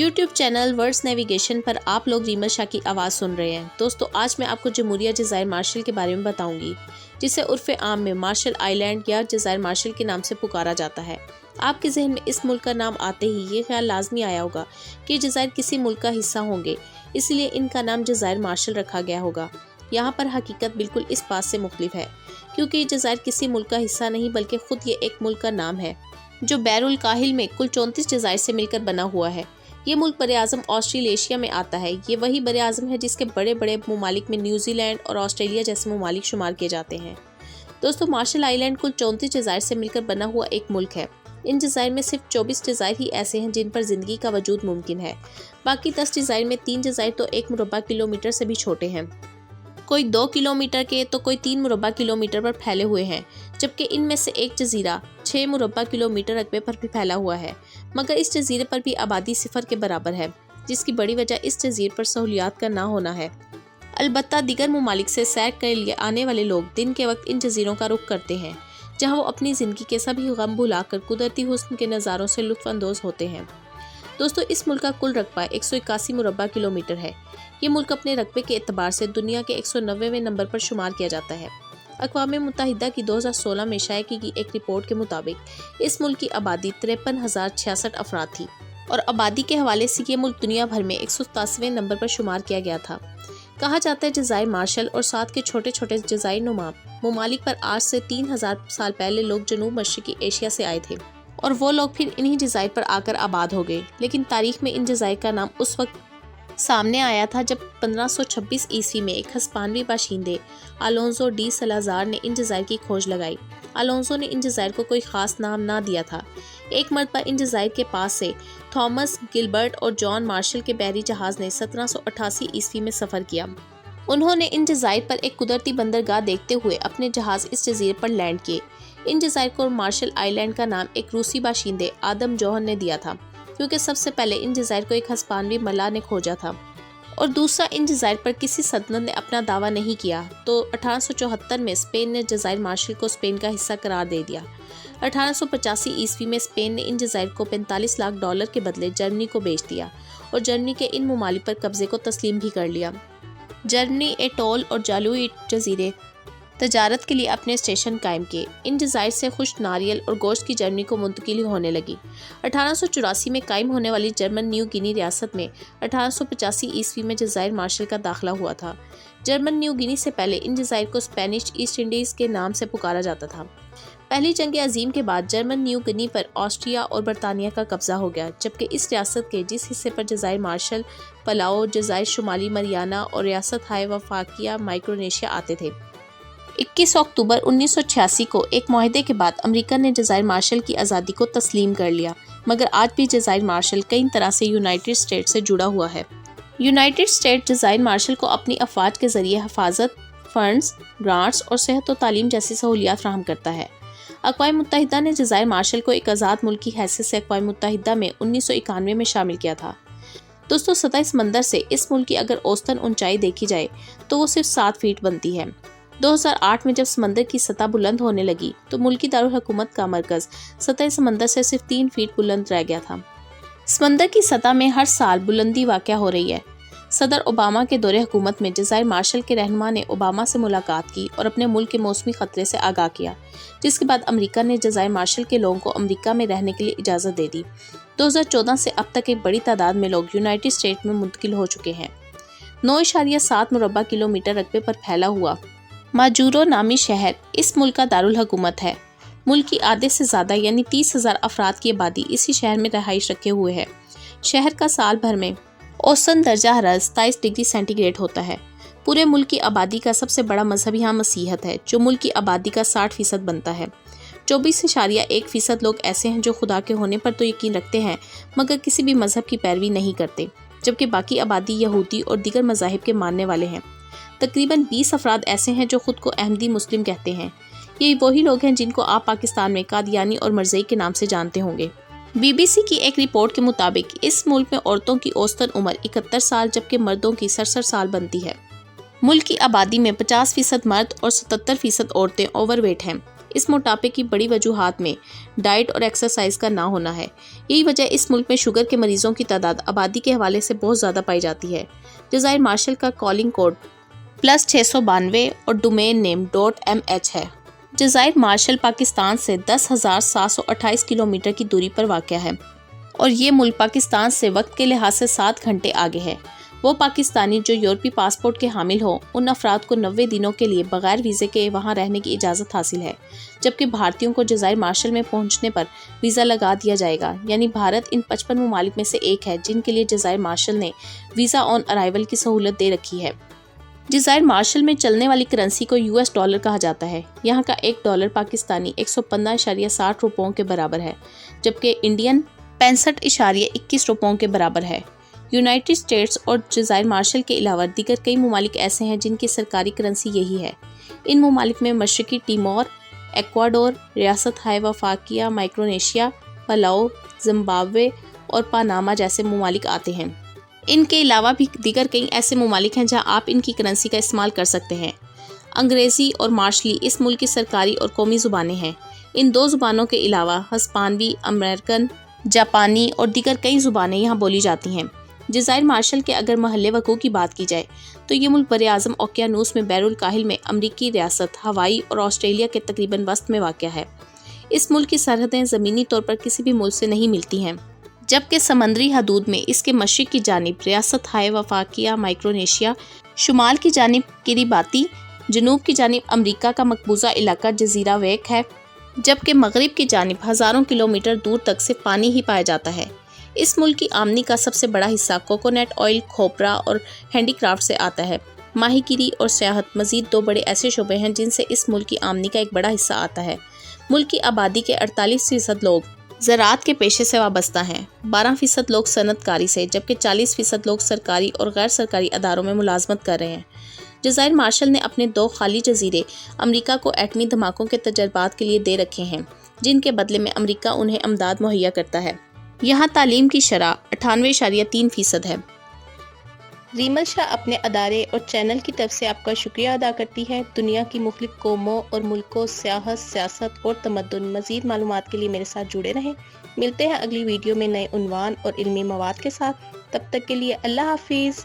YouTube channel words navigation पर आप लोग रीमा शाह की आवाज़ सुन रहे हैं। दोस्तों, आज मैं आपको जमहूरिया जज़ायर मार्शल के बारे में बताऊंगी, जिसे उर्फ़ आम में मार्शल आइलैंड या जज़ायर मार्शल के नाम से पुकारा जाता है। आपके जहन में इस मुल्क का नाम आते ही ये ख्याल लाजमी आया होगा कि जज़ायर किसी मुल्क का हिस्सा होंगे, इसलिए इनका नाम जज़ायर मार्शल रखा गया होगा। यहाँ पर हकीकत बिल्कुल इस बात से मुख्तलिफ है, क्योंकि जज़ायर किसी मुल्क का हिस्सा नहीं बल्कि ख़ुद ये एक मुल्क का नाम है, जो बैरुल काहिल में कुल 34 जज़ायर से मिलकर बना हुआ है। ये मुल्क बरे-आज़म ऑस्ट्रेलेशिया में आता है। ये वही बरे-आज़म है जिसके बड़े बड़े ममालिक में न्यूजीलैंड और ऑस्ट्रेलिया जैसे ममालिक शुमार किए जाते हैं। दोस्तों, मार्शल आइलैंड कुल 34 जज़ायर से मिलकर बना हुआ एक मुल्क है। इन जज़ायर में सिर्फ 24 जज़ायर ही ऐसे हैं जिन पर ज़िंदगी का वजूद मुमकिन है। बाकी 10 जज़ायर में 3 जज़ायर तो 1 मुरबा किलोमीटर से भी छोटे हैं, कोई 2 किलोमीटर के तो कोई 3 मुरबा किलोमीटर पर फैले हुए हैं, जबकि इनमें से एक जज़ीरा 6 मुरबा किलोमीटर रकबे पर भी फैला हुआ है। मगर इस जज़ीरे पर भी आबादी सिफर के बराबर है, जिसकी बड़ी वजह इस जज़ीरे पर सहूलियात का ना होना है। अलबत्ता दीगर ममालिक से सैर के लिए आने वाले लोग दिन के वक्त इन जज़ीरों का रुख करते हैं, जहाँ वो अपनी ज़िंदगी के सभी गम भुलाकर कुदरती हुस्न के नज़ारों से लुत्फ़ अंदोज़ होते हैं। दोस्तों, इस मुल्क का कुल रकबा 181 मुरबा किलोमीटर है। ये मुल्क अपने रकबे के एतबार से दुनिया के 190वें नंबर पर शुमार किया जाता है। अक़वाम मुत्तहिदा की 2016 में शाया की गई एक रिपोर्ट के मुताबिक इस मुल्क की आबादी 53,066 अफराद थी और आबादी के हवाले से ये मुल्क दुनिया भर में 187वें नंबर पर शुमार किया गया था। कहा जाता है जज़ायर मार्शल और साथ के छोटे छोटे जज़ायर नुमा ममालिक पर आज से 3000 साल पहले लोग जनूब मशरिकी एशिया से आए थे और वो लोग फिर इन्हीं जज़ायर पर आकर आबाद हो गए। लेकिन तारीख में इन जज़ायर का नाम उस वक्त सामने आया था जब 1526 ईस्वी में एक हस्पानवी बाशिंदे अलोंसो डी सलाज़ार ने इन जज़ायर की खोज लगाई। अलोंसो ने इन जज़ायर को कोई ख़ास नाम ना दिया था। एक मरतबा इन जज़ायर के पास से थॉमस गिलबर्ट और जॉन मार्शल के बहरी जहाज़ ने 1788 ईस्वी में सफ़र किया। उन्होंने इन जज़ायर पर एक कुदरती बंदरगाह देखते हुए अपने जहाज़ इस जज़ीरे पर लैंड किए। इन जज़ायर को मार्शल आइलैंड का नाम एक रूसी बाशिंदे आदम जोहन ने दिया था, क्योंकि सबसे पहले इन जज़ायर को एक हस्पानवी मल्लाह ने खोजा था और दूसरा इन जज़ायर पर किसी सल्तनत ने अपना दावा नहीं किया। तो 1874 में स्पेन ने जज़ायर मार्शल को स्पेन का हिस्सा करार दे दिया। 1885 ईस्वी में स्पेन ने इन जज़ायर को $45 लाख के बदले जर्मनी को बेच दिया और जर्मनी के इन ममालिक पर कब्जे को तस्लीम भी कर लिया। जर्मनी एटोल और जालुइट जज़ीरे तजारत के लिए अपने स्टेशन कायम किए। इन जज़ायर से खुश्क नारियल और गोश्त की जर्मनी को मुंतकिल होने लगी। 1884 में कायम होने वाली जर्मन न्यू गिनी रियासत में 1885 ईस्वी में जज़ायर मार्शल का दाखिला हुआ था। जर्मन न्यू गिनी से पहले इन जज़ायर को स्पेनिश ईस्ट इंडीज़ के नाम से पुकारा जाता था। पहली जंग अजीम के बाद जर्मन न्यू गिनी पर ऑस्ट्रिया और बरतानिया का कब्जा हो गया, जबकि इस रियासत के जिस हिस्से पर जज़ायर मार्शल, पलाओ, जज़ायर शुमाली मरियाना और रियासत हाय वफाकिया माइक्रोनेशिया आते थे। 21 अक्टूबर 1986 को एक मुआहदे के बाद अमेरिका ने जज़ायर मार्शल की आज़ादी को तस्लीम कर लिया, मगर आज भी जज़ायर मार्शल कई तरह से यूनाइटेड स्टेट से जुड़ा हुआ है। यूनाइटेड स्टेट जज़ायर मार्शल को अपनी अफवाज के ज़रिए हिफाजत, फंड्स, ग्रांट्स और सेहत और तालीम जैसी सहूलियात फराहम करता है। अक़वाम मुत्तहिदा ने जज़ायर मार्शल को एक आज़ाद मुल्क की हैसियत से अक़वाम मुत्तहिदा में 1991 में शामिल किया था। दोस्तों, सतह समंदर से इस मुल्क की अगर औसतन ऊंचाई देखी जाए तो वो सिर्फ 7 फीट बनती है। 2008 में जब समंदर की सतह बुलंद होने लगी तो मुल्की दारुल हुकूमत का मरकज़ सतह समंदर से सिर्फ 3 फीट बुलंद रह गया था। समंदर की सतह में हर साल बुलंदी वाक़या हो रही है। सदर ओबामा के दौरे हुकूमत में जज़ायर मार्शल के रहनुमा ने ओबामा से मुलाकात की और अपने मुल्क के मौसमी ख़तरे से आगाह किया, जिसके बाद अमेरिका ने जज़ायर मार्शल के लोगों को अमेरिका में रहने के लिए इजाज़त दे दी। 2014 से अब तक एक बड़ी तादाद में लोग यूनाइटेड स्टेट में मुंतकिल हो चुके हैं। 9.7 मुरबा किलोमीटर रकबे पर फैला हुआ माजूरो नामी शहर इस मुल्क का दारुल हुकूमत है। मुल्क की आधे से ज़्यादा यानी 30,000 अफराद की आबादी इसी शहर में रहाइश रखे हुए है। शहर का साल भर में औसतन दर्जा हरारत 27 डिग्री सेंटीग्रेड होता है। पूरे मुल्क की आबादी का सबसे बड़ा मजहब यहाँ मसीहत है, जो मुल्क की आबादी का 60% बनता है। 24.1% लोग ऐसे हैं जो खुदा के होने पर तो यकीन रखते हैं, मगर किसी भी मजहब की पैरवी नहीं करते, जबकि बाकी आबादी यहूदी और दीगर मज़ाहिब के मानने वाले हैं। तकरीबन 20 अफराद ऐसे हैं जो खुद को अहमदी मुस्लिम कहते हैं। ये वही लोग हैं जिनको आप पाकिस्तान में कादियानी और मरज़ई के नाम से जानते होंगे। BBC की एक रिपोर्ट के मुताबिक इस मुल्क में औरतों की औसतन उम्र 71 साल जबकि मर्दों की 67 साल बनती है। मुल्क की आबादी में 50% मर्द और 77% औरतें ओवरवेट हैं। اس موٹاپے کی بڑی وجوہات میں ڈائٹ اور ایکسرسائز کا نہ ہونا ہے۔ یہی وجہ اس ملک میں شوگر کے مریضوں کی تعداد آبادی کے حوالے سے بہت زیادہ پائی جاتی ہے۔ جزائر مارشل کا کالنگ کوڈ +692 اور ڈومین نیم .mh ہے۔ جزائر مارشل پاکستان سے 10,728 کلومیٹر کی دوری پر واقع ہے اور یہ ملک پاکستان سے وقت کے لحاظ سے 7 گھنٹے آگے ہے۔ وہ پاکستانی جو یورپی پاسپورٹ کے حامل ہوں ان افراد کو 90 دنوں کے لیے بغیر ویزے کے وہاں رہنے کی اجازت حاصل ہے، جبکہ بھارتیوں کو جزائر مارشل میں پہنچنے پر ویزا لگا دیا جائے گا۔ یعنی بھارت ان 55 ممالک میں سے ایک ہے جن کے لیے جزائر مارشل نے ویزا آن ارائیول کی سہولت دے رکھی ہے۔ جزائر مارشل میں چلنے والی کرنسی کو US ڈالر کہا جاتا ہے۔ یہاں کا $1 پاکستانی 115.60 روپوں کے برابر ہے، جبکہ انڈین 65.21 روپوں کے برابر ہے۔ یونائٹڈ اسٹیٹس اور جزائر مارشل کے علاوہ دیگر کئی ممالک ایسے ہیں جن کی سرکاری کرنسی یہی ہے۔ ان ممالک میں مشرقی ٹیمور، ایکواڈور، ریاست ہائے وفاقیہ مائکرونیشیا، پلاؤ، زمبابوے اور پاناما جیسے ممالک آتے ہیں۔ ان کے علاوہ بھی دیگر کئی ایسے ممالک ہیں جہاں آپ ان کی کرنسی کا استعمال کر سکتے ہیں۔ انگریزی اور مارشلی اس ملک کی سرکاری اور قومی زبانیں ہیں۔ ان دو زبانوں کے علاوہ ہسپانوی، امریکن، جاپانی اور دیگر کئی زبانیں یہاں بولی جاتی ہیں۔ جزائر مارشل کے اگر محل وقوع کی بات کی جائے تو یہ ملک براعظم اوقیانوس میں بحر الکاہل میں امریکی ریاست ہوائی اور آسٹریلیا کے تقریباً وسط میں واقع ہے۔ اس ملک کی سرحدیں زمینی طور پر کسی بھی ملک سے نہیں ملتی ہیں، جبکہ سمندری حدود میں اس کے مشرق کی جانب ریاست ہائے وفاقیہ مائکرونیشیا، شمال کی جانب کریباتی، جنوب کی جانب امریکہ کا مقبوضہ علاقہ جزیرہ ویک ہے، جبکہ مغرب کی جانب ہزاروں کلومیٹر دور تک صرف پانی ہی پایا جاتا ہے۔ اس ملک کی آمدنی کا سب سے بڑا حصہ کوکونٹ آئل، کھوپرا اور ہینڈی کرافٹ سے آتا ہے۔ ماہی گیری اور سیاحت مزید 2 بڑے ایسے شعبے ہیں جن سے اس ملک کی آمدنی کا ایک بڑا حصہ آتا ہے۔ ملک کی آبادی کے 48% لوگ زراعت کے پیشے سے وابستہ ہیں، 12% لوگ صنعت کاری سے، جبکہ 40% لوگ سرکاری اور غیر سرکاری اداروں میں ملازمت کر رہے ہیں۔ جزائر مارشل نے اپنے 2 خالی جزیرے امریکہ کو ایٹمی دھماکوں کے تجربات کے لیے دے رکھے ہیں، جن کے بدلے میں امریکہ انہیں امداد مہیا کرتا ہے۔ یہاں تعلیم کی شرح 98.3% ہے۔ ریمل شاہ اپنے ادارے اور چینل کی طرف سے آپ کا شکریہ ادا کرتی ہے۔ دنیا کی مختلف قوموں اور ملکوں، سیاحت، سیاست اور تمدن، مزید معلومات کے لیے میرے ساتھ جڑے رہیں۔ ملتے ہیں اگلی ویڈیو میں نئے عنوان اور علمی مواد کے ساتھ۔ تب تک کے لیے اللہ حافظ۔